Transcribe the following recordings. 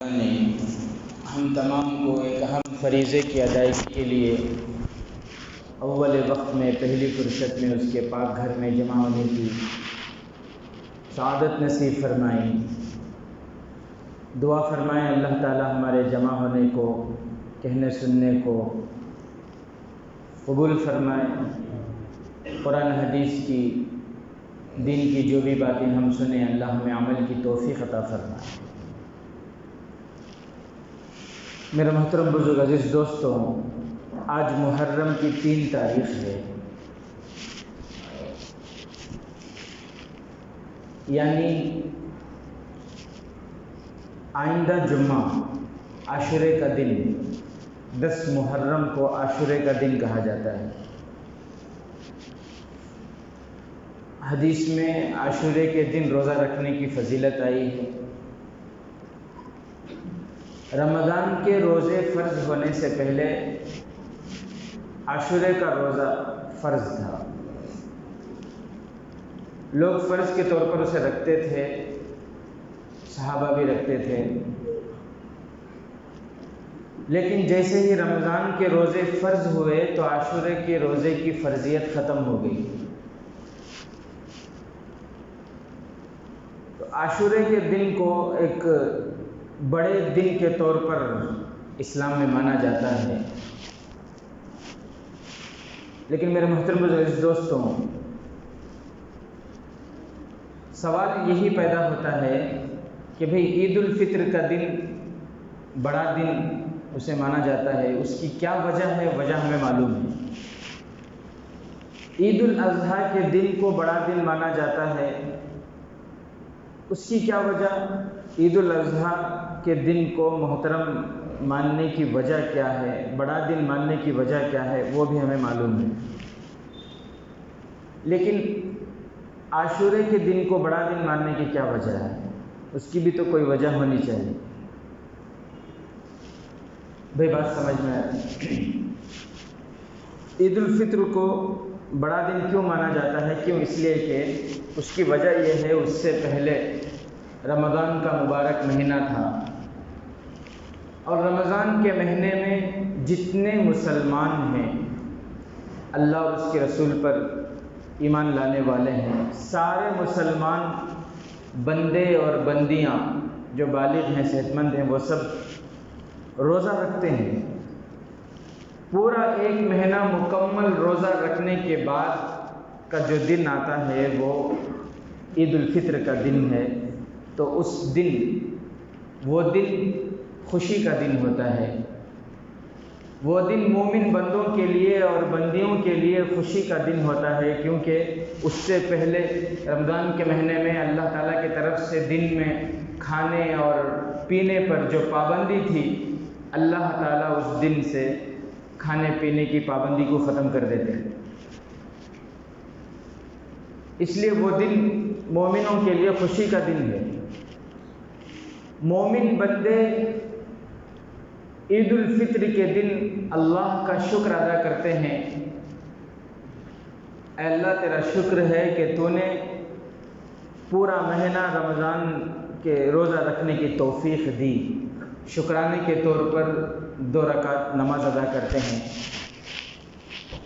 نے ہم تمام کو ایک اہم فریضے کی ادائیگی کے لیے اول وقت میں پہلی فرصت میں اس کے پاک گھر میں جمع ہونے کی سعادت نصیب فرمائیں۔ دعا فرمائیں اللہ تعالی ہمارے جمع ہونے کو، کہنے سننے کو قبول فرمائیں۔ قرآن حدیث کی، دین کی جو بھی باتیں ہم سنیں، اللہ ہمیں عمل کی توفیق عطا فرمائے۔ میرے محترم بزرگ عزیز دوستوں، آج محرم کی 3 تاریخ ہے، یعنی آئندہ جمعہ عاشورے کا دن، 10 محرم کو عاشورے کا دن کہا جاتا ہے۔ حدیث میں عاشورے کے دن روزہ رکھنے کی فضیلت آئی ہے۔ رمضان کے روزے فرض ہونے سے پہلے عاشورے کا روزہ فرض تھا، لوگ فرض کے طور پر اسے رکھتے تھے، صحابہ بھی رکھتے تھے، لیکن جیسے ہی رمضان کے روزے فرض ہوئے تو عاشورے کے روزے کی فرضیت ختم ہو گئی۔ تو عاشورے کے دن کو ایک بڑے دن کے طور پر اسلام میں مانا جاتا ہے، لیکن میرے محترم عزیز دوستوں، سوال یہی پیدا ہوتا ہے کہ بھئی عید الفطر کا دن بڑا دن اسے مانا جاتا ہے، اس کی کیا وجہ ہے؟ وجہ ہمیں معلوم ہے۔ عید الاضحیٰ کے دن کو بڑا دن مانا جاتا ہے، اس کی کیا وجہ؟ عید الاضحیٰ کے دن کو محترم ماننے کی وجہ کیا ہے، بڑا دن ماننے کی وجہ کیا ہے، وہ بھی ہمیں معلوم ہے۔ لیکن عاشورے کے دن کو بڑا دن ماننے کی کیا وجہ ہے؟ اس کی بھی تو کوئی وجہ ہونی چاہیے۔ بھئی بات سمجھ میں آئی؟ عید الفطر کو بڑا دن کیوں مانا جاتا ہے؟ کیوں؟ اس لیے کہ اس کی وجہ یہ ہے، اس سے پہلے رمضان کا مبارک مہینہ تھا، اور رمضان کے مہینے میں جتنے مسلمان ہیں، اللہ اور اس کے رسول پر ایمان لانے والے ہیں، سارے مسلمان بندے اور بندیاں جو بالغ ہیں، صحت مند ہیں، وہ سب روزہ رکھتے ہیں۔ پورا 1 مہینہ مکمل روزہ رکھنے کے بعد کا جو دن آتا ہے وہ عید الفطر کا دن ہے، تو اس دن، وہ دن خوشی کا دن ہوتا ہے، وہ دن مومن بندوں کے لیے اور بندیوں کے لیے خوشی کا دن ہوتا ہے، کیونکہ اس سے پہلے رمضان کے مہینے میں اللہ تعالیٰ کی طرف سے دن میں کھانے اور پینے پر جو پابندی تھی، اللہ تعالیٰ اس دن سے کھانے پینے کی پابندی کو ختم کر دیتے ہیں۔ اس لیے وہ دن مومنوں کے لیے خوشی کا دن ہے۔ مومن بندے عید الفطر کے دن اللہ کا شکر ادا کرتے ہیں، اے اللہ تیرا شکر ہے کہ تو نے پورا مہینہ رمضان کے روزہ رکھنے کی توفیق دی۔ شکرانے کے طور پر 2 رکعت نماز ادا کرتے ہیں،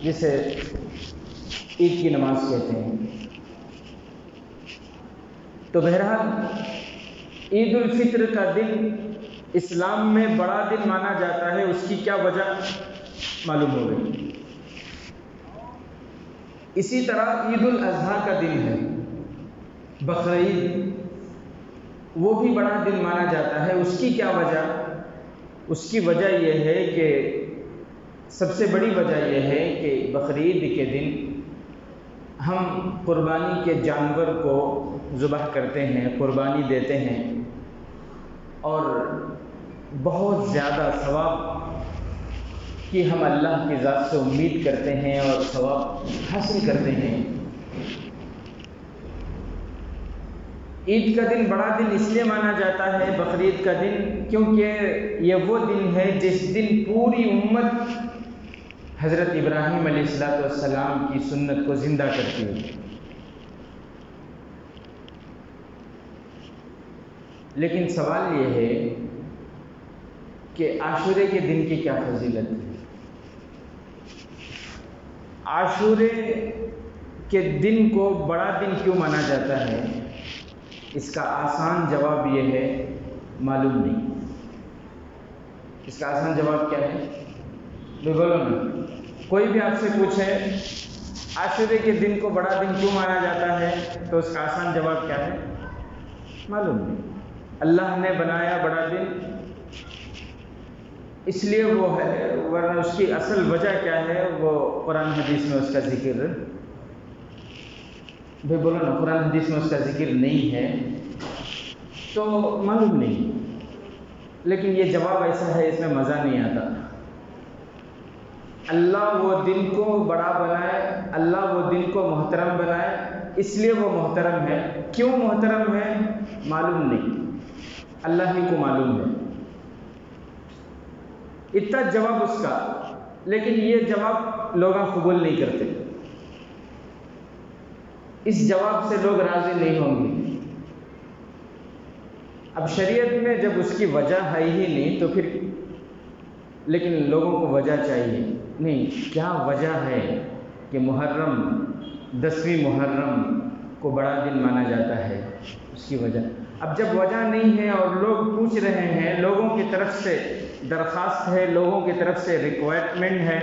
جسے عید کی نماز کہتے ہیں۔ تو بہرحال عید الفطر کا دن اسلام میں بڑا دن مانا جاتا ہے، اس کی کیا وجہ معلوم ہو گئی۔ اسی طرح عید الاضحیٰ کا دن ہے، بقرعید، وہ بھی بڑا دن مانا جاتا ہے۔ اس کی کیا وجہ؟ اس کی وجہ یہ ہے کہ سب سے بڑی وجہ یہ ہے کہ بقرعید کے دن ہم قربانی کے جانور کو ذبح کرتے ہیں، قربانی دیتے ہیں، اور بہت زیادہ ثواب کی ہم اللہ کی ذات سے امید کرتے ہیں اور ثواب حاصل کرتے ہیں۔ عید کا دن بڑا دن اس لیے مانا جاتا ہے، بقرعید کا دن، کیونکہ یہ وہ دن ہے جس دن پوری امت حضرت ابراہیم علیہ السلام کی سنت کو زندہ کرتی ہے۔ لیکن سوال یہ ہے کہ عاشورے کے دن کی کیا فضیلت ہے۔ عاشورے کے دن کو بڑا دن کیوں مانا جاتا ہے، اس کا آسان جواب یہ ہے، معلوم نہیں۔ اس کا آسان جواب کیا ہے؟ بولو نا، کوئی بھی آپ سے پوچھے عاشورے کے دن کو بڑا دن کیوں مانا جاتا ہے تو اس کا آسان جواب کیا ہے؟ معلوم نہیں۔ اللہ نے بنایا بڑا دن اس لیے وہ ہے، ورنہ اس کی اصل وجہ کیا ہے وہ قرآن حدیث میں اس کا ذکر، بھائی بولو نا، قرآن حدیث میں اس کا ذکر نہیں ہے تو معلوم نہیں۔ لیکن یہ جواب ایسا ہے، اس میں مزہ نہیں آتا۔ اللہ وہ دن کو بڑا بنائے، اللہ وہ دن کو محترم بنائے، اس لیے وہ محترم ہے۔ کیوں محترم ہے معلوم نہیں، اللہ ہی کو معلوم ہے۔ اتنا جواب اس کا، لیکن یہ جواب لوگ قبول نہیں کرتے، اس جواب سے لوگ راضی نہیں ہوں گے۔ اب شریعت میں جب اس کی وجہ ہے ہی نہیں تو پھر، لیکن لوگوں کو وجہ چاہیے، نہیں کیا وجہ ہے کہ محرم 10ویں محرم کو بڑا دن مانا جاتا ہے، اس کی وجہ۔ اب جب وجہ نہیں ہے اور لوگ پوچھ رہے ہیں، لوگوں کی طرف سے درخواست ہے، لوگوں کی طرف سے ریکوائرمنٹ ہے،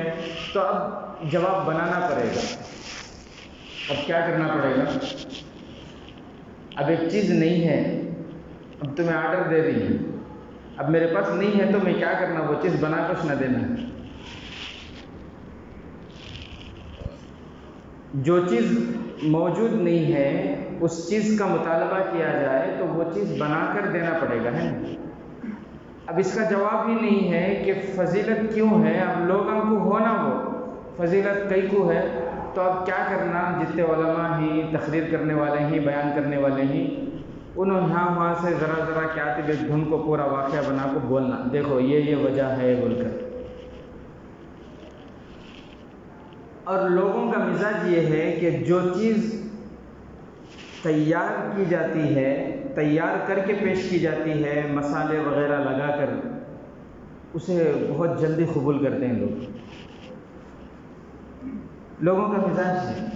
تو اب جواب بنانا پڑے گا۔ اب کیا کرنا پڑے گا؟ اب ایک چیز نہیں ہے، اب تمہیں آرڈر دے رہی ہے، اب میرے پاس نہیں ہے تو میں کیا کرنا، وہ چیز بنا کچھ نہ دینا۔ جو چیز موجود نہیں ہے اس چیز کا مطالبہ کیا جائے تو وہ چیز بنا کر دینا پڑے گا، ہے نا۔ اب اس کا جواب ہی نہیں ہے کہ فضیلت کیوں ہے، اب لوگوں کو ہونا وہ فضیلت کئی کو ہے، تو اب کیا کرنا، جتنے علماء ہی تقریر کرنے والے ہی بیان کرنے والے ہی، انہوں نے وہاں سے ذرا ذرا کیا تھی دھن کو پورا واقعہ بنا کو بولنا، دیکھو یہ وجہ ہے بول کر۔ اور لوگوں کا مزاج یہ ہے کہ جو چیز تیار کی جاتی ہے، تیار کر کے پیش کی جاتی ہے، مسالے وغیرہ لگا کر، اسے بہت جلدی قبول کرتے ہیں لوگ۔ لوگوں کا مزاج ہے،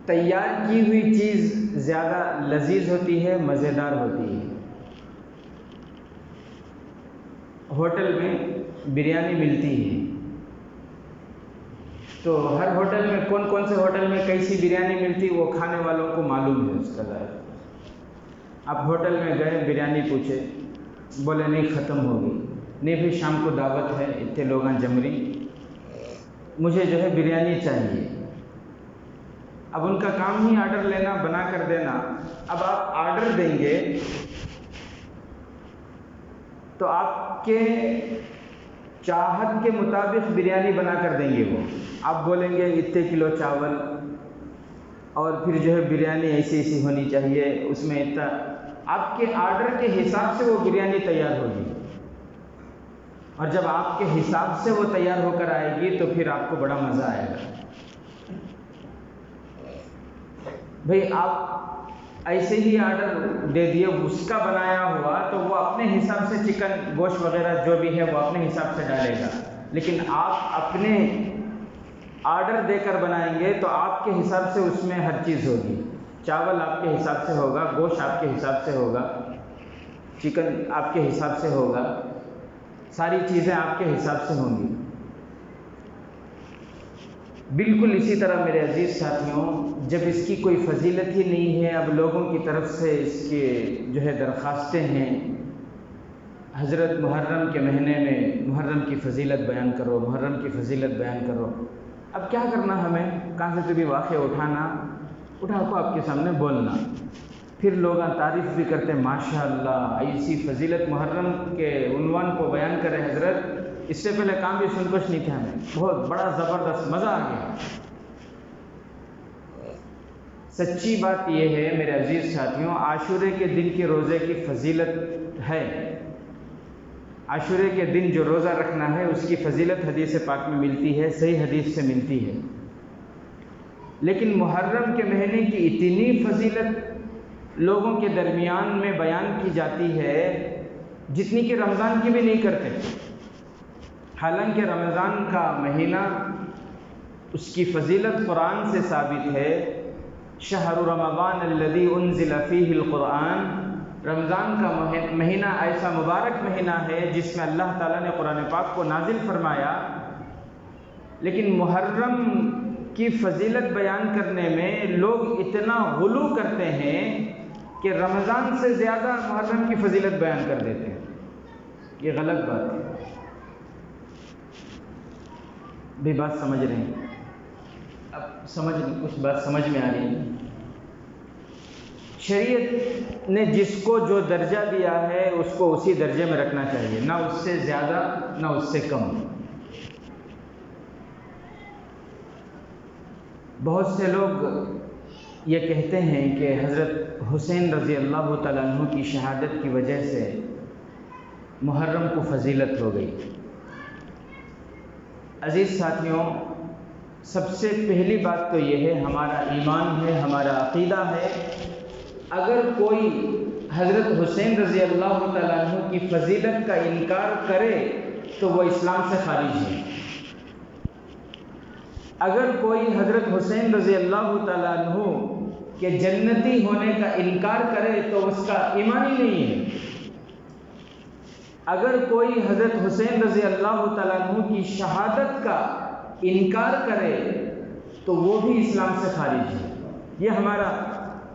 تیار کی ہوئی چیز زیادہ لذیذ ہوتی ہے، مزیدار ہوتی ہے۔ ہوٹل میں بریانی ملتی ہے تو ہر ہوٹل میں کون سے ہوٹل میں کیسی بریانی ملتی وہ کھانے والوں کو معلوم ہے اس کا ذائقہ۔ آپ ہوٹل میں گئے، بریانی پوچھے، بولے نہیں ختم ہوگی، نہیں بھی شام کو دعوت ہے، اتنے لوگ جمری، مجھے جو ہے بریانی چاہیے۔ اب ان کا کام ہی آرڈر لینا، بنا کر دینا۔ اب آپ آرڈر دیں گے تو آپ کے چاہت کے مطابق بریانی بنا کر دیں گے وہ۔ آپ بولیں گے اتنے کلو چاول، اور پھر جو ہے بریانی ایسی ایسی ہونی چاہیے، اس میں اتنا، آپ کے آرڈر کے حساب سے وہ بریانی تیار ہوگی۔ اور جب آپ کے حساب سے وہ تیار ہو کر آئے گی تو پھر آپ کو بڑا مزہ آئے گا۔ بھئی آپ ایسے ہی آرڈر دے دیے اس کا بنایا ہوا تو وہ اپنے حساب سے چکن گوشت وغیرہ جو بھی ہے وہ اپنے حساب سے ڈالے گا، لیکن آپ اپنے آرڈر دے کر بنائیں گے تو آپ کے حساب سے اس میں ہر چیز ہوگی۔ چاول آپ کے حساب سے ہوگا، گوشت آپ کے حساب سے ہوگا، چکن آپ کے حساب سے ہوگا، ساری چیزیں آپ کے حساب سے ہوں گی۔ بالکل اسی طرح میرے عزیز ساتھیوں، جب اس کی کوئی فضیلت ہی نہیں ہے، اب لوگوں کی طرف سے اس کے جو ہے درخواستیں ہیں، حضرت محرم کے مہینے میں محرم کی فضیلت بیان کرو، محرم کی فضیلت بیان کرو، اب کیا کرنا ہمیں، کہاں سے تو بھی واقعہ اٹھا کو آپ کے سامنے بولنا، پھر لوگ تعریف بھی کرتے ہیں ماشاءاللہ ایسی فضیلت محرم کے عنوان کو بیان کرے حضرت، اس سے پہلے کام بھی سن کچھ نہیں تھا، ہمیں بہت بڑا زبردست مزہ آ گیا۔ سچی بات یہ ہے میرے عزیز ساتھیوں، عاشورے کے دن کے روزے کی فضیلت ہے، عاشورے کے دن جو روزہ رکھنا ہے اس کی فضیلت حدیث پاک میں ملتی ہے، صحیح حدیث سے ملتی ہے، لیکن محرم کے مہینے کی اتنی فضیلت لوگوں کے درمیان میں بیان کی جاتی ہے جتنی کہ رمضان کی بھی نہیں کرتے. حالانکہ رمضان کا مہینہ اس کی فضیلت قرآن سے ثابت ہے. شہر رمضان الذی انزل فیہ القرآن، رمضان کا مہینہ ایسا مبارک مہینہ ہے جس میں اللہ تعالیٰ نے قرآن پاک کو نازل فرمایا. لیکن محرم کی فضیلت بیان کرنے میں لوگ اتنا غلو کرتے ہیں کہ رمضان سے زیادہ محرم کی فضیلت بیان کر دیتے ہیں. یہ غلط بات ہے. بھی بات سمجھ رہے ہیں؟ اب کچھ بات سمجھ میں آ رہی ہے. شریعت نے جس کو جو درجہ دیا ہے اس کو اسی درجے میں رکھنا چاہیے، نہ اس سے زیادہ نہ اس سے کم. بہت سے لوگ یہ کہتے ہیں کہ حضرت حسین رضی اللہ تعالیٰ عنہ کی شہادت کی وجہ سے محرم کو فضیلت ہو گئی. عزیز ساتھیوں، سب سے پہلی بات تو یہ ہے، ہمارا ایمان ہے، ہمارا عقیدہ ہے، اگر کوئی حضرت حسین رضی اللہ تعالیٰ عنہ کی فضیلت کا انکار کرے تو وہ اسلام سے خارج ہے. اگر کوئی حضرت حسین رضی اللہ تعالیٰ عنہ کے جنتی ہونے کا انکار کرے تو اس کا ایمان ہی نہیں ہے. اگر کوئی حضرت حسین رضی اللہ تعالیٰ عنہ کی شہادت کا انکار کرے تو وہ بھی اسلام سے خارج ہے. یہ ہمارا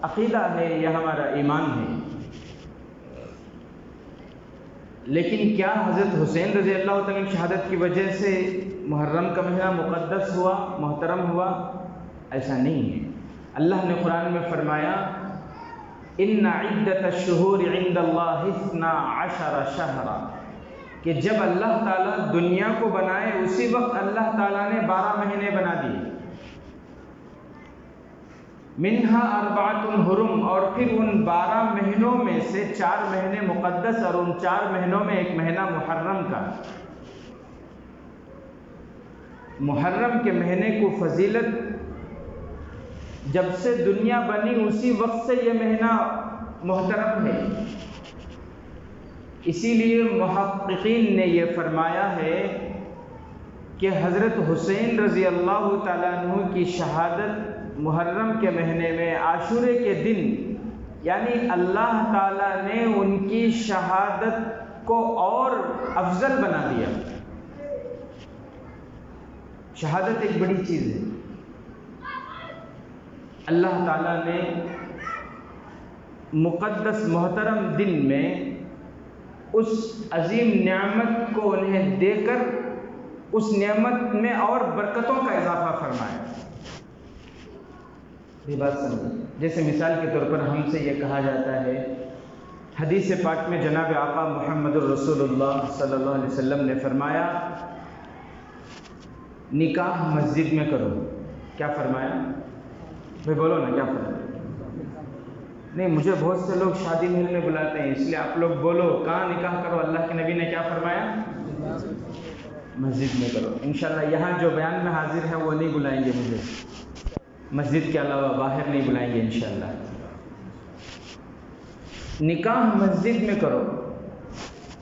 عقیدہ ہے، یہ ہمارا ایمان ہے. لیکن کیا حضرت حسین رضی اللہ تعالیٰ کی شہادت کی وجہ سے محرم کا مہینہ مقدس ہوا، محترم ہوا؟ ایسا نہیں ہے. اللہ نے قرآن میں فرمایا ان عدت الشہور عند اللہ 12 شہرا، کہ جب اللہ تعالیٰ دنیا کو بنائے اسی وقت اللہ تعالیٰ نے 12 مہینے بنا دیے. منہا 4 حرم، اور پھر ان 12 مہینوں میں سے 4 مہینے مقدس، اور ان 4 مہینوں میں ایک مہینہ محرم کا. محرم کے مہینے کو فضیلت جب سے دنیا بنی اسی وقت سے یہ مہینہ محترم ہے. اسی لیے محققین نے یہ فرمایا ہے کہ حضرت حسین رضی اللہ تعالیٰ عنہ کی شہادت محرم کے مہینے میں عاشورے کے دن، یعنی اللہ تعالیٰ نے ان کی شہادت کو اور افضل بنا دیا. شہادت ایک بڑی چیز ہے. اللہ تعالیٰ نے مقدس محترم دن میں اس عظیم نعمت کو انہیں دے کر اس نعمت میں اور برکتوں کا اضافہ فرمایا. یہ بات سمجھیں. جیسے مثال کے طور پر ہم سے یہ کہا جاتا ہے، حدیث پاک میں جناب آقا محمد الرسول اللہ صلی اللہ علیہ وسلم نے فرمایا نکاح مسجد میں کرو. کیا فرمایا؟ بھائی بولو نا، کیا فرمایا؟ نہیں، مجھے بہت سے لوگ شادی محل میں بلاتے ہیں، اس لیے آپ لوگ بولو کہاں نکاح کرو. اللہ کے نبی نے کیا فرمایا؟ مسجد میں کرو. انشاءاللہ یہاں جو بیان میں حاضر ہے وہ نہیں بلائیں گے مجھے، مسجد کے علاوہ باہر نہیں بلائیں گے انشاءاللہ. نکاح مسجد میں کرو.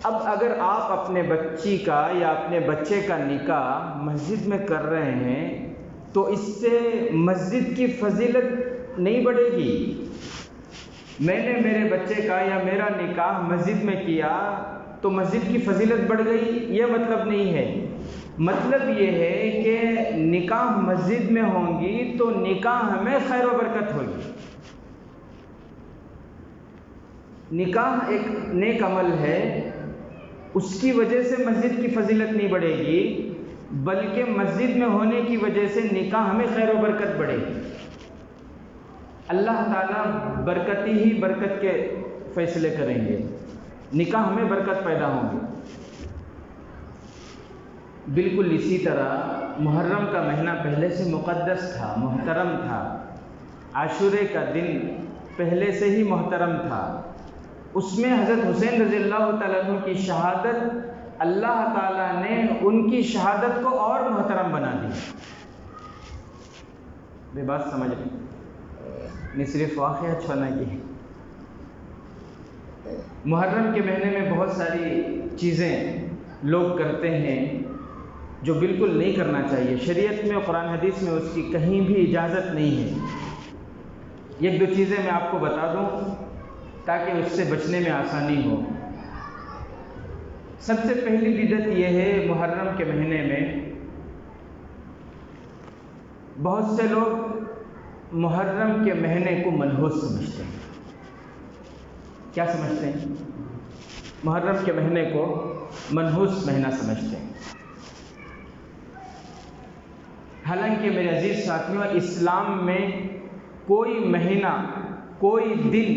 اب اگر آپ اپنے بچی کا یا اپنے بچے کا نکاح مسجد میں کر رہے ہیں تو اس سے مسجد کی فضیلت نہیں بڑھے گی. میں نے میرے بچے کا یا میرا نکاح مسجد میں کیا تو مسجد کی فضیلت بڑھ گئی، یہ مطلب نہیں ہے. مطلب یہ ہے کہ نکاح مسجد میں ہوں گی تو نکاح میں خیر و برکت ہوگی. نکاح ایک نیک عمل ہے، اس کی وجہ سے مسجد کی فضیلت نہیں بڑھے گی، بلکہ مسجد میں ہونے کی وجہ سے نکاح میں خیر و برکت بڑھے گی. اللہ تعالیٰ برکتی ہی برکت کے فیصلے کریں گے، نکاح میں برکت پیدا ہوں گی. بالکل اسی طرح محرم کا مہینہ پہلے سے مقدس تھا، محترم تھا. عاشورے کا دن پہلے سے ہی محترم تھا. اس میں حضرت حسین رضی اللہ تعالیٰ عنہ کی شہادت اللہ تعالیٰ نے ان کی شہادت کو اور محترم بنا دی. یہ بات سمجھ لیں، نہیں صرف واقعہ چھوڑنا کی. محرم کے مہینے میں بہت ساری چیزیں لوگ کرتے ہیں جو بالکل نہیں کرنا چاہیے. شریعت میں قرآن حدیث میں اس کی کہیں بھی اجازت نہیں ہے. ایک دو چیزیں میں آپ کو بتا دوں تاکہ اس سے بچنے میں آسانی ہو. سب سے پہلی بدعت یہ ہے، محرم کے مہینے میں بہت سے لوگ محرم کے مہینے کو منحوس سمجھتے ہیں. کیا سمجھتے ہیں؟ محرم کے مہینے کو منحوس مہینہ سمجھتے ہیں. حالانکہ میرے عزیز ساتھیوں، اسلام میں کوئی مہینہ، کوئی دن،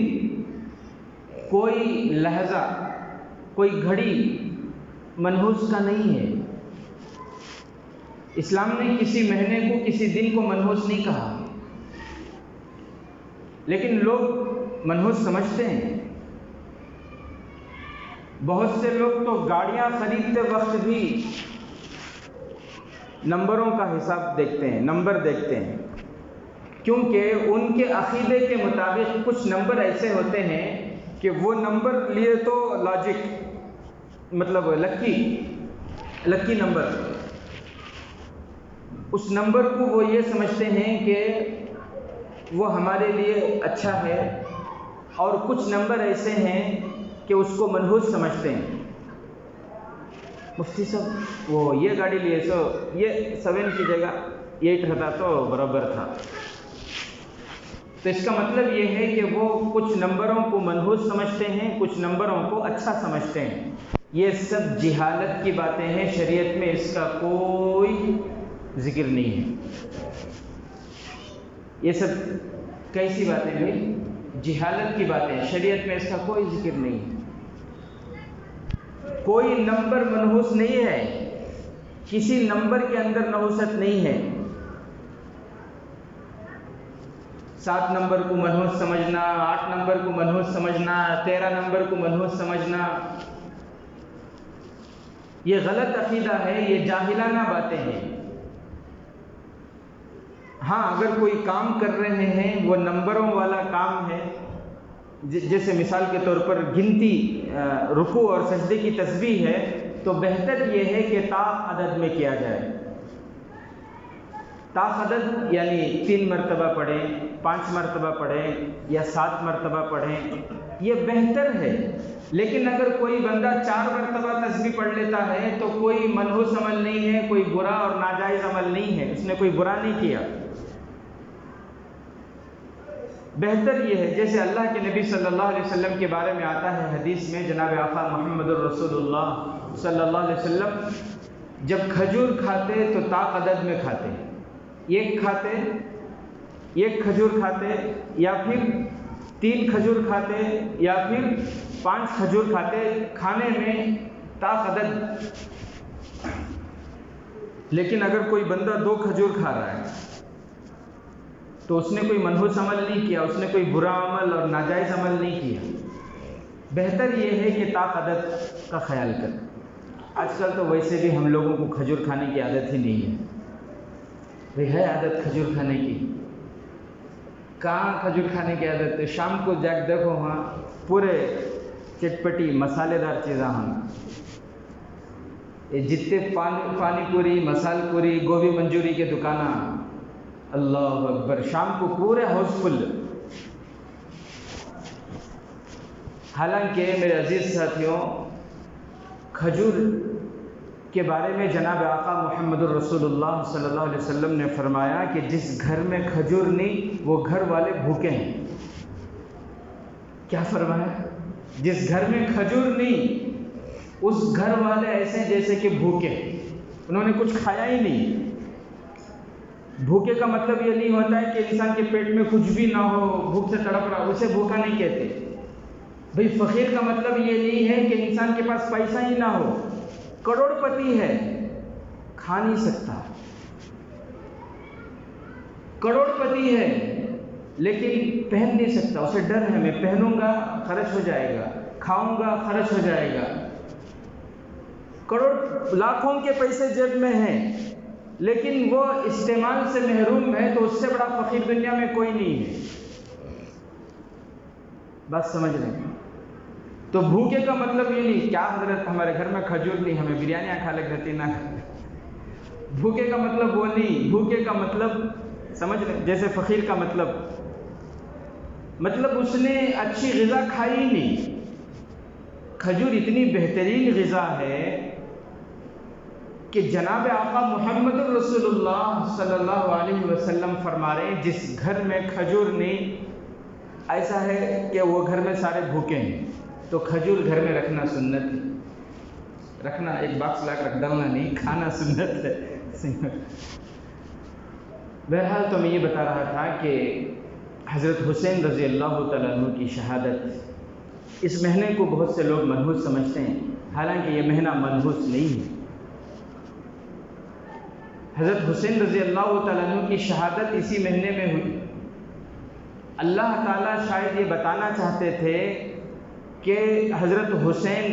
کوئی لحظہ، کوئی گھڑی منحوس کا نہیں ہے. اسلام نے کسی مہینے کو، کسی دن کو منحوس نہیں کہا، لیکن لوگ منحوس سمجھتے ہیں. بہت سے لوگ تو گاڑیاں خریدتے وقت بھی نمبروں کا حساب دیکھتے ہیں، نمبر دیکھتے ہیں، کیونکہ ان کے عقیدے کے مطابق کچھ نمبر ایسے ہوتے ہیں کہ وہ نمبر لیے تو لاجک، مطلب لکی نمبر، اس نمبر کو وہ یہ سمجھتے ہیں کہ وہ ہمارے لیے اچھا ہے. اور کچھ نمبر ایسے ہیں کہ اس کو منحوس سمجھتے ہیں. مفتی صاحب وہ یہ گاڑی لیے سو یہ 7 کی جگہ 8 رہتا تو برابر تھا. تو اس کا مطلب یہ ہے کہ وہ کچھ نمبروں کو منحوس سمجھتے ہیں، کچھ نمبروں کو اچھا سمجھتے ہیں. یہ سب جہالت کی باتیں ہیں، شریعت میں اس کا کوئی ذکر نہیں ہے. یہ سب کیسی باتیں ہوئی؟ جہالت کی باتیں، شریعت میں اس کا کوئی ذکر نہیں ہے. کوئی نمبر منحوس نہیں ہے، کسی نمبر کے اندر نحوست نہیں ہے. 7 نمبر کو منحوس سمجھنا، 8 نمبر کو منحوس سمجھنا، 13 نمبر کو منحوس سمجھنا، یہ غلط عقیدہ ہے، یہ جاہلانہ باتیں ہیں. ہاں اگر کوئی کام کر رہے ہیں وہ نمبروں والا کام ہے، جیسے مثال کے طور پر گنتی، رکوع اور سجدے کی تسبیح ہے، تو بہتر یہ ہے کہ تا عدد میں کیا جائے. تا عدد یعنی 3 مرتبہ پڑھیں، 5 مرتبہ پڑھیں یا 7 مرتبہ پڑھیں، یہ بہتر ہے. لیکن اگر کوئی بندہ 4 مرتبہ تسبیح پڑھ لیتا ہے تو کوئی منحوس عمل نہیں ہے، کوئی برا اور ناجائز عمل نہیں ہے، اس نے کوئی برا نہیں کیا. بہتر یہ ہے، جیسے اللہ کے نبی صلی اللہ علیہ وسلم کے بارے میں آتا ہے حدیث میں، جناب آقا محمد الرسول اللہ صلی اللہ علیہ وسلم جب کھجور کھاتے تو تا عدد میں کھاتے. ایک کھجور کھاتے یا پھر 3 کھجور کھاتے یا پھر 5 کھجور کھاتے، کھانے میں تا عدد. لیکن اگر کوئی بندہ 2 کھجور کھا رہا ہے تو اس نے کوئی منحوس عمل نہیں کیا، اس نے کوئی برا عمل اور ناجائز عمل نہیں کیا. بہتر یہ ہے کہ تا عدد کا خیال کریں. آج کل تو ویسے بھی ہم لوگوں کو کھجور کھانے کی عادت ہی نہیں ہے. بھئی ہے عادت کھجور کھانے کی؟ کہاں کھجور کھانے کی عادت ہے؟ شام کو جا کے دیکھو وہاں پورے چٹپٹی مسالے دار چیزاں ہم جتنے پانی پوری، مسال پوری، گوبھی منچوری کے دکاناں، اللہ اکبر، شام کو پورے ہاؤس فل. حالانکہ میرے عزیز ساتھیوں، کھجور کے بارے میں جناب آقا محمد الرسول اللہ صلی اللہ علیہ وسلم نے فرمایا کہ جس گھر میں کھجور نہیں وہ گھر والے بھوکے ہیں. کیا فرمایا؟ جس گھر میں کھجور نہیں اس گھر والے ایسے جیسے کہ بھوکے، انہوں نے کچھ کھایا ہی نہیں. بھوکے کا مطلب یہ نہیں ہوتا ہے کہ انسان کے پیٹ میں کچھ بھی نہ ہو، بھوک سے تڑپ رہا، اسے بھوکا نہیں کہتے. بھئی فقیر کا مطلب یہ نہیں ہے کہ انسان کے پاس پیسہ ہی نہ ہو، کروڑ پتی ہے، کھا نہیں سکتا، کروڑ پتی ہے لیکن پہن نہیں سکتا، اسے ڈر ہے میں پہنوں گا خرچ ہو جائے گا، کھاؤں گا خرچ ہو جائے گا. کروڑ لاکھوں کے پیسے جیب میں ہیں لیکن وہ استعمال سے محروم ہے، تو اس سے بڑا فقیر دنیا میں کوئی نہیں ہے. بات سمجھ رہے ہیں؟ تو بھوکے کا مطلب یہ نہیں کیا حضرت ہمارے گھر میں کھجور نہیں، ہمیں بریانیاں کھا لگ رہتی نہ. بھوکے کا مطلب وہ نہیں. بھوکے کا مطلب سمجھ رہے، جیسے فقیر کا مطلب اس نے اچھی غذا کھائی ہی نہیں. کھجور اتنی بہترین غذا ہے کہ جناب آقا محمد رسول اللہ صلی اللہ علیہ وسلم فرما رہے ہیں جس گھر میں کھجور نہیں، ایسا ہے کہ وہ گھر میں سارے بھوکے ہیں. تو کھجور گھر میں رکھنا سنت ہے. رکھنا ایک باکس لا کر رکھ ڈالنا نہیں، کھانا سنت ہے. بہرحال تو میں یہ بتا رہا تھا کہ حضرت حسین رضی اللہ تعالیٰ عنہ کی شہادت، اس مہینے کو بہت سے لوگ منحوس سمجھتے ہیں، حالانکہ یہ مہینہ منحوس نہیں ہے. حضرت حسین رضی اللہ تعالیٰ عنہ کی شہادت اسی مہینے میں ہوئی. اللہ تعالیٰ شاید یہ بتانا چاہتے تھے کہ حضرت حسین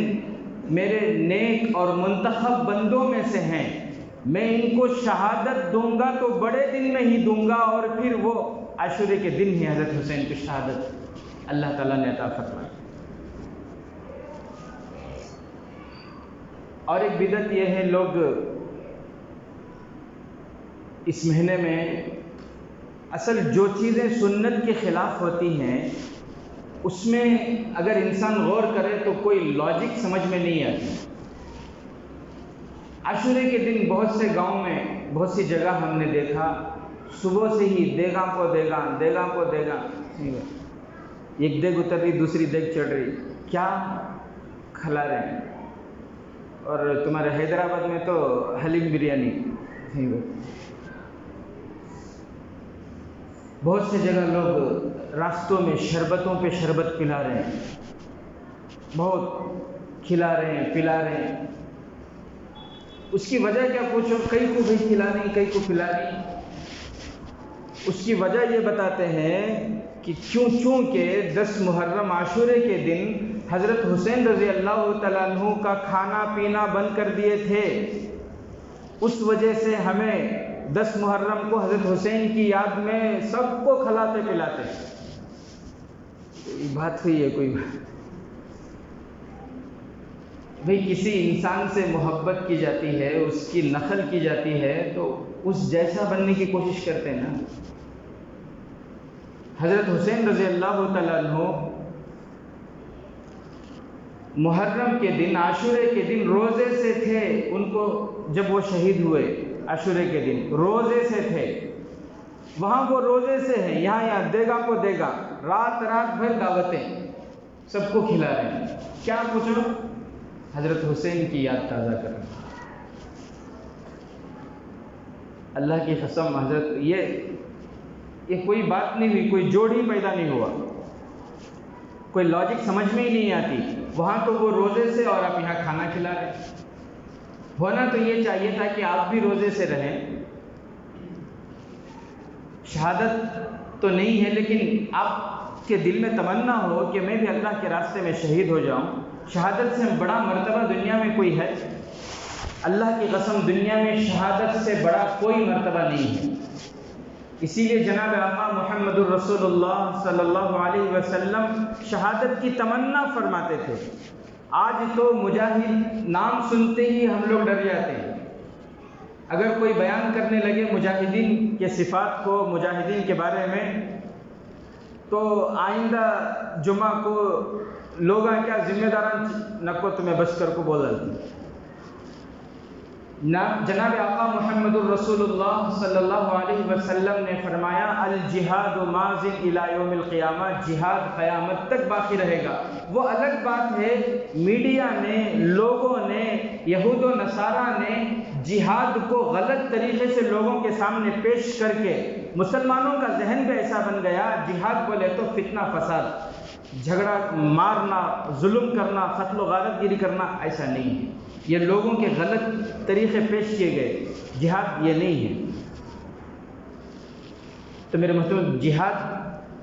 میرے نیک اور منتخب بندوں میں سے ہیں، میں ان کو شہادت دوں گا تو بڑے دن میں ہی دوں گا، اور پھر وہ عاشورے کے دن ہی حضرت حسین کی شہادت اللہ تعالیٰ نے عطا فرمائی. اور ایک بدعت یہ ہے، لوگ اس مہینے میں اصل جو چیزیں سنت کے خلاف ہوتی ہیں اس میں اگر انسان غور کرے تو کوئی لاجک سمجھ میں نہیں آتی. عاشورے کے دن بہت سے گاؤں میں بہت سی جگہ ہم نے دیکھا صبح سے ہی دیگاں کو دیگاں ایک دیگ اتر رہی دوسری دیگ چڑھ رہی، کیا کھلا رہے ہیں. اور تمہارے حیدرآباد میں تو حلیم بریانی. بہت سے جگہ لوگ راستوں میں شربتوں پہ شربت پلا رہے ہیں، بہت کھلا رہے ہیں پلا رہے ہیں. اس کی وجہ کیا پوچھو، کئی کو بھی کھلا نہیں کئی کو پلا نہیں. اس کی وجہ یہ بتاتے ہیں کہ چونکہ 10 محرم عاشورے کے دن حضرت حسین رضی اللہ تعالیٰ عنہ کا کھانا پینا بند کر دیے تھے، اس وجہ سے ہمیں 10 محرم کو حضرت حسین کی یاد میں سب کو کھلاتے پلاتے. بات ہوئی ہے کوئی بھئی کسی انسان سے محبت کی جاتی ہے، اس کی نقل کی جاتی ہے تو اس جیسا بننے کی کوشش کرتے ہیں نا. حضرت حسین رضی اللہ تعالیٰ عنہ محرم کے دن عاشورے کے دن روزے سے تھے. ان کو جب وہ شہید ہوئے عاشورے کے دن روزے سے تھے، وہاں وہ روزے سے ہیں، یہاں دیگا کو دیگا، رات بھر دعوتیں، سب کو کھلا رہے ہیں. کیا پوچھو، حضرت حسین کی یاد تازہ کرنا. اللہ کی قسم حضرت یہ کوئی بات نہیں ہوئی، کوئی جوڑ ہی پیدا نہیں ہوا، کوئی لاجک سمجھ میں ہی نہیں آتی. وہاں تو وہ روزے سے اور آپ یہاں کھانا کھلا رہے. ہونا تو یہ چاہیے تھا کہ آپ بھی روزے سے رہیں. شہادت تو نہیں ہے لیکن آپ کے دل میں تمنا ہو کہ میں بھی اللہ کے راستے میں شہید ہو جاؤں. شہادت سے بڑا مرتبہ دنیا میں کوئی ہے؟ اللہ کی قسم دنیا میں شہادت سے بڑا کوئی مرتبہ نہیں ہے. اسی لیے جناب آقا محمد الرسول اللہ صلی اللہ علیہ وسلم شہادت کی تمنا فرماتے تھے. آج تو مجاہد نام سنتے ہی ہم لوگ ڈر جاتے ہیں. اگر کوئی بیان کرنے لگے مجاہدین کے صفات کو، مجاہدین کے بارے میں، تو آئندہ جمعہ کو لوگ کیا ذمہ داران نکو تمہیں بس کر کو بول رہے. جناب آقا محمد الرسول اللہ صلی اللہ علیہ وسلم نے فرمایا الجہاد ماض الی یوم القیامہ، جہاد قیامت تک باقی رہے گا. وہ الگ بات ہے میڈیا نے، لوگوں نے، یہود و نصارہ نے جہاد کو غلط طریقے سے لوگوں کے سامنے پیش کر کے مسلمانوں کا ذہن بھی ایسا بن گیا جہاد بولے تو فتنہ فساد، جھگڑا مارنا، ظلم کرنا، قتل و غارت گیری کرنا. ایسا نہیں ہے، یہ لوگوں کے غلط طریقے پیش کیے گئے. جہاد یہ نہیں ہے. تو میرے محترم جہاد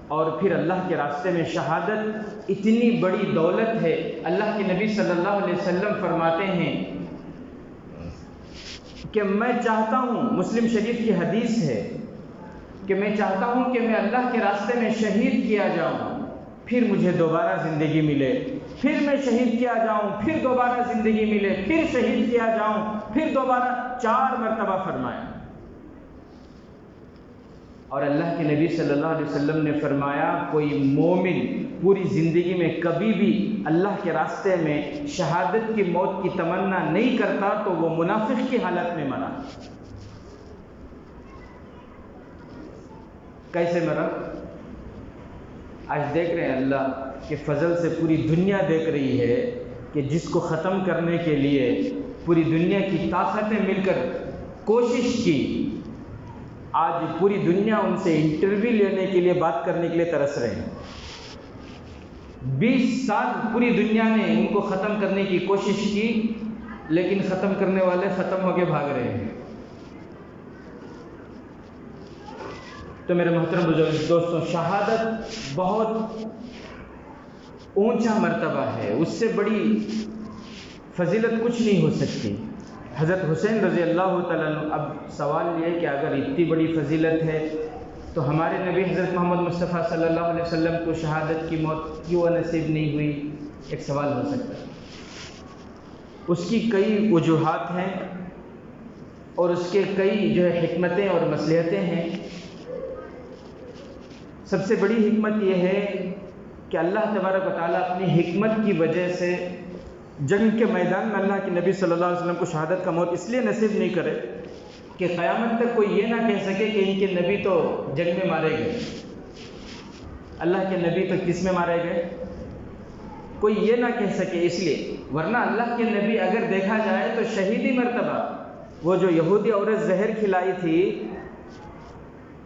اور پھر اللہ کے راستے میں شہادت اتنی بڑی دولت ہے. اللہ کے نبی صلی اللہ علیہ وسلم فرماتے ہیں کہ میں چاہتا ہوں، مسلم شریف کی حدیث ہے کہ میں چاہتا ہوں کہ میں اللہ کے راستے میں شہید کیا جاؤں پھر مجھے دوبارہ زندگی ملے، پھر میں شہید کیا جاؤں، پھر دوبارہ زندگی ملے، پھر شہید کیا جاؤں، پھر دوبارہ 4 مرتبہ فرمایا۔ اور اللہ کے نبی صلی اللہ علیہ وسلم نے فرمایا کوئی مومن پوری زندگی میں کبھی بھی اللہ کے راستے میں شہادت کی موت کی تمنا نہیں کرتا تو وہ منافق کی حالت میں مرا۔ کیسے مرا؟ آج دیکھ رہے ہیں اللہ کے فضل سے پوری دنیا دیکھ رہی ہے کہ جس کو ختم کرنے کے لیے پوری دنیا کی طاقتیں مل کر کوشش کی، آج پوری دنیا ان سے انٹرویو لینے کے لیے، بات کرنے کے لیے ترس رہے ہیں۔ 20 سال پوری دنیا نے ان کو ختم کرنے کی کوشش کی، لیکن ختم کرنے والے ختم ہو کے بھاگ رہے ہیں۔ تو میرے محترم بزرگ دوستوں، شہادت بہت اونچا مرتبہ ہے، اس سے بڑی فضیلت کچھ نہیں ہو سکتی۔ حضرت حسین رضی اللہ تعالیٰ عنہ، اب سوال یہ ہے کہ اگر اتنی بڑی فضیلت ہے تو ہمارے نبی حضرت محمد مصطفیٰ صلی اللہ علیہ وسلم کو شہادت کی موت کیوں نصیب نہیں ہوئی؟ ایک سوال ہو سکتا ہے۔ اس کی کئی وجوہات ہیں اور اس کے کئی حکمتیں اور مصلحتیں ہیں۔ سب سے بڑی حکمت یہ ہے کہ اللہ تبارک و تعالیٰ اپنی حکمت کی وجہ سے جنگ کے میدان میں اللہ کے نبی صلی اللہ علیہ وسلم کو شہادت کا موت اس لیے نصیب نہیں کرے کہ قیامت تک کوئی یہ نہ کہہ سکے کہ ان کے نبی تو جنگ میں مارے گئے۔ اللہ کے نبی تو کس میں مارے گئے؟ کوئی یہ نہ کہہ سکے اس لیے، ورنہ اللہ کے نبی اگر دیکھا جائے تو شہیدی مرتبہ، وہ جو یہودی عورت زہر کھلائی تھی،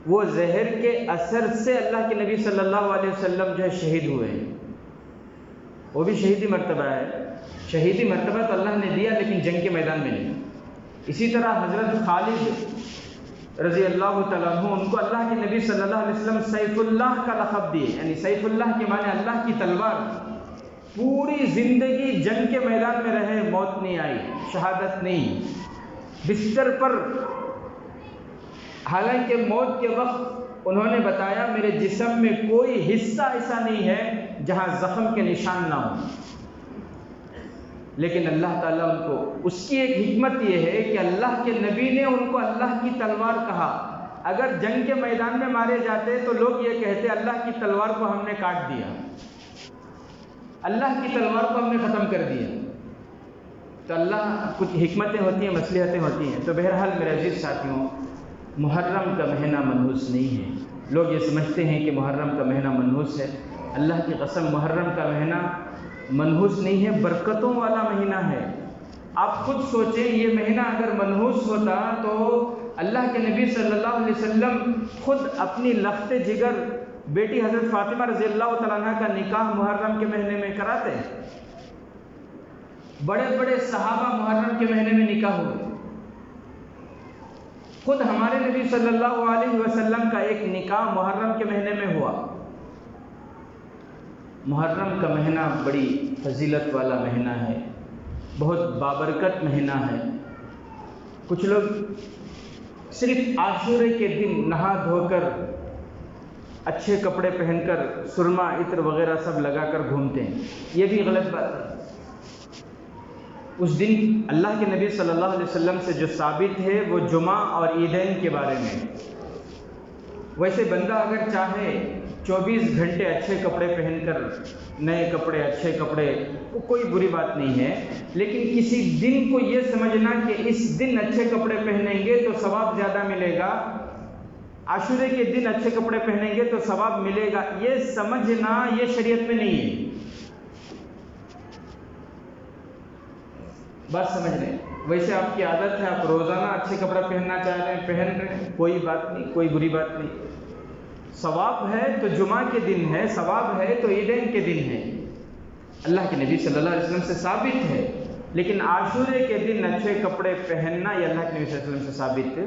وہ زہر کے اثر سے اللہ کے نبی صلی اللہ علیہ وسلم شہید ہوئے ہیں۔ وہ بھی شہیدی مرتبہ ہے۔ شہیدی مرتبہ تو اللہ نے دیا لیکن جنگ کے میدان میں نہیں۔ اسی طرح حضرت خالد رضی اللہ تعالیٰ عنہ، ان کو اللہ کے نبی صلی اللہ علیہ وسلم سیف اللہ کا لقب دیے، یعنی سیف اللہ کے معنی اللہ کی تلوار۔ پوری زندگی جنگ کے میدان میں رہے، موت نہیں آئی، شہادت نہیں، بستر پر، حالانکہ موت کے وقت انہوں نے بتایا میرے جسم میں کوئی حصہ ایسا نہیں ہے جہاں زخم کے نشان نہ ہوں، لیکن اللہ تعالیٰ ان کو، اس کی ایک حکمت یہ ہے کہ اللہ کے نبی نے ان کو اللہ کی تلوار کہا۔ اگر جنگ کے میدان میں مارے جاتے تو لوگ یہ کہتے اللہ کی تلوار کو ہم نے کاٹ دیا، اللہ کی تلوار کو ہم نے ختم کر دیا۔ تو اللہ کچھ حکمتیں ہوتی ہیں، مصلحتیں ہوتی ہیں۔ تو بہرحال میرے عزیز ساتھیوں، محرم کا مہینہ منحوس نہیں ہے۔ لوگ یہ سمجھتے ہیں کہ محرم کا مہینہ منحوس ہے۔ اللہ کی قسم، محرم کا مہینہ منحوس نہیں ہے، برکتوں والا مہینہ ہے۔ آپ خود سوچیں، یہ مہینہ اگر منحوس ہوتا تو اللہ کے نبی صلی اللہ علیہ وسلم خود اپنی لخت جگر بیٹی حضرت فاطمہ رضی اللہ تعالیٰ عنہ کا نکاح محرم کے مہینے میں کراتے۔ بڑے بڑے صحابہ محرم کے مہینے میں نکاح ہوئے۔ خود ہمارے نبی صلی اللہ علیہ وسلم کا ایک نکاح محرم کے مہینے میں ہوا۔ محرم کا مہینہ بڑی فضیلت والا مہینہ ہے، بہت بابرکت مہینہ ہے۔ کچھ لوگ صرف عاشورے کے دن نہا دھو کر، اچھے کپڑے پہن کر، سرما عطر وغیرہ سب لگا کر گھومتے ہیں، یہ بھی غلط بات ہے۔ اس دن اللہ کے نبی صلی اللہ علیہ وسلم سے جو ثابت ہے وہ جمعہ اور عیدین کے بارے میں۔ ویسے بندہ اگر چاہے 24 گھنٹے اچھے کپڑے پہن کر، نئے کپڑے، اچھے کپڑے، کوئی بری بات نہیں ہے، لیکن کسی دن کو یہ سمجھنا کہ اس دن اچھے کپڑے پہنیں گے تو ثواب زیادہ ملے گا، عاشورے کے دن اچھے کپڑے پہنیں گے تو ثواب ملے گا، یہ سمجھنا یہ شریعت میں نہیں ہے۔ بات سمجھ رہے ہیں؟ ویسے آپ کی عادت ہے، آپ روزانہ اچھے کپڑے پہننا چاہ رہے ہیں، پہن رہے ہیں، کوئی بات نہیں، کوئی بری بات نہیں۔ ثواب ہے تو جمعہ کے دن ہے، ثواب ہے تو عیدین کے دن ہے، اللہ کے نبی صلی اللہ علیہ وسلم سے ثابت ہے۔ لیکن عاشورے کے دن اچھے کپڑے پہننا یہ اللہ کے نبی صلی اللہ علیہ وسلم سے ثابت ہے۔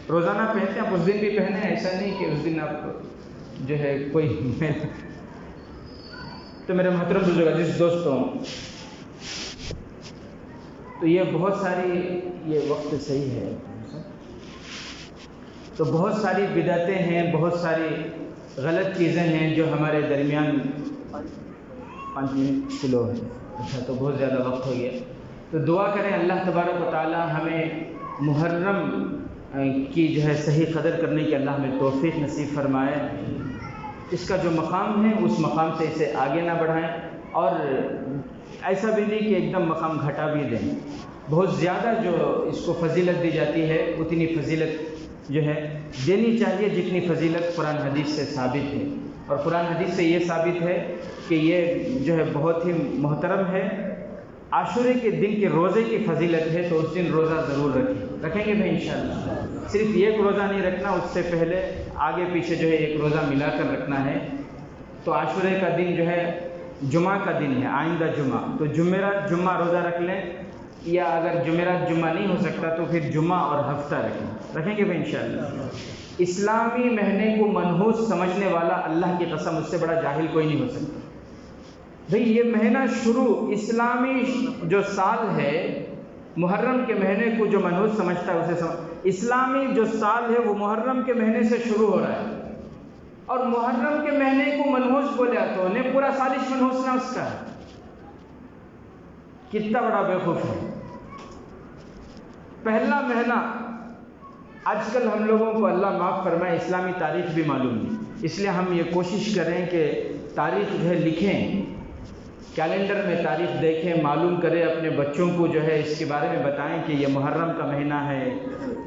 روزانہ پہنتے ہیں، آپ اس دن بھی پہنے، ایسا نہیں کہ اس دن آپ کوئی تو میرے محترم بزرگ عزیز دوستوں، تو یہ بہت ساری، یہ وقت صحیح ہے، تو بہت ساری بدعتیں ہیں، بہت ساری غلط چیزیں ہیں جو ہمارے درمیان 5 منٹ سلو ہے، اچھا تو بہت زیادہ وقت ہو گیا، تو دعا کریں اللہ تبارک و تعالی ہمیں محرم کی جو ہے صحیح قدر کرنے کی اللہ ہمیں توفیق نصیب فرمائے، اس کا جو مقام ہے اس مقام سے اسے آگے نہ بڑھائیں، اور ایسا بھی نہیں کہ ایک دم مقام گھٹا بھی دیں، بہت زیادہ جو اس کو فضیلت دی جاتی ہے اتنی فضیلت جو ہے دینی چاہیے جتنی فضیلت قرآن حدیث سے ثابت ہے، اور قرآن حدیث سے یہ ثابت ہے کہ یہ جو ہے بہت ہی محترم ہے۔ عاشورے کے دن کے روزے کی فضیلت ہے تو اس دن روزہ ضرور رکھیں گے بھائی انشاءاللہ، صرف ایک روزہ نہیں رکھنا، اس سے پہلے آگے پیچھے جو ہے ایک روزہ ملا کر رکھنا ہے۔ تو عاشورے کا دن جو ہے جمعہ کا دن ہے، آئندہ جمعہ، تو جمعرات جمعہ روزہ رکھ لیں، یا اگر جمعرات جمعہ نہیں ہو سکتا تو پھر جمعہ اور ہفتہ رکھیں گے بھائی انشاءاللہ۔ اسلامی مہینے کو منحوس سمجھنے والا اللہ کی قسم اس سے بڑا جاہل کوئی نہیں ہو سکتا۔ بھئی یہ مہینہ شروع اسلامی جو سال ہے، محرم کے مہینے کو جو منحوس سمجھتا ہے اسے اسلامی جو سال ہے وہ محرم کے مہینے سے شروع ہو رہا ہے، اور محرم کے مہینے کو منحوس بولے تو انہیں پورا سالش منحوس نہ اس کا ہے، کتنا بڑا بیوقوف ہے۔ پہلا مہینہ آج کل ہم لوگوں کو اللہ معاف فرمائے اسلامی تاریخ بھی معلوم نہیں، اس لیے ہم یہ کوشش کریں کہ تاریخ جو ہے لکھیں، کیلنڈر میں تاریخ دیکھیں، معلوم کریں، اپنے بچوں کو جو ہے اس کے بارے میں بتائیں کہ یہ محرم کا مہینہ ہے،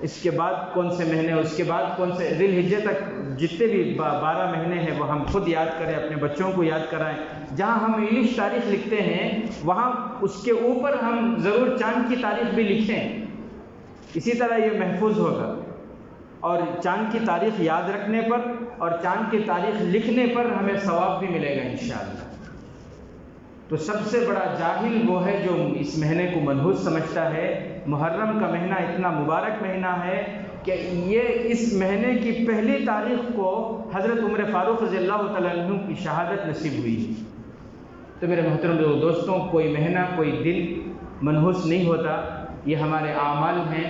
اس کے بعد کون سے مہینے، اس کے بعد کون سے، ذی الحجہ تک جتنے بھی 12 مہینے ہیں وہ ہم خود یاد کریں، اپنے بچوں کو یاد کرائیں۔ جہاں ہم انگلش تاریخ لکھتے ہیں وہاں اس کے اوپر ہم ضرور چاند کی تاریخ بھی لکھیں، اسی طرح یہ محفوظ ہوگا، اور چاند کی تاریخ یاد رکھنے پر اور چاند کی تاریخ لکھنے پر ہمیں ثواب بھی ملے گا انشاءاللہ۔ تو سب سے بڑا جاہل وہ ہے جو اس مہینے کو منحوس سمجھتا ہے۔ محرم کا مہینہ اتنا مبارک مہینہ ہے کہ یہ اس مہینے کی پہلی تاریخ کو حضرت عمر فاروق رضی اللہ تعالیٰ عنہ کی شہادت نصیب ہوئی۔ تو میرے محترم دوستوں، کوئی مہینہ کوئی دن منحوس نہیں ہوتا، یہ ہمارے اعمال ہیں،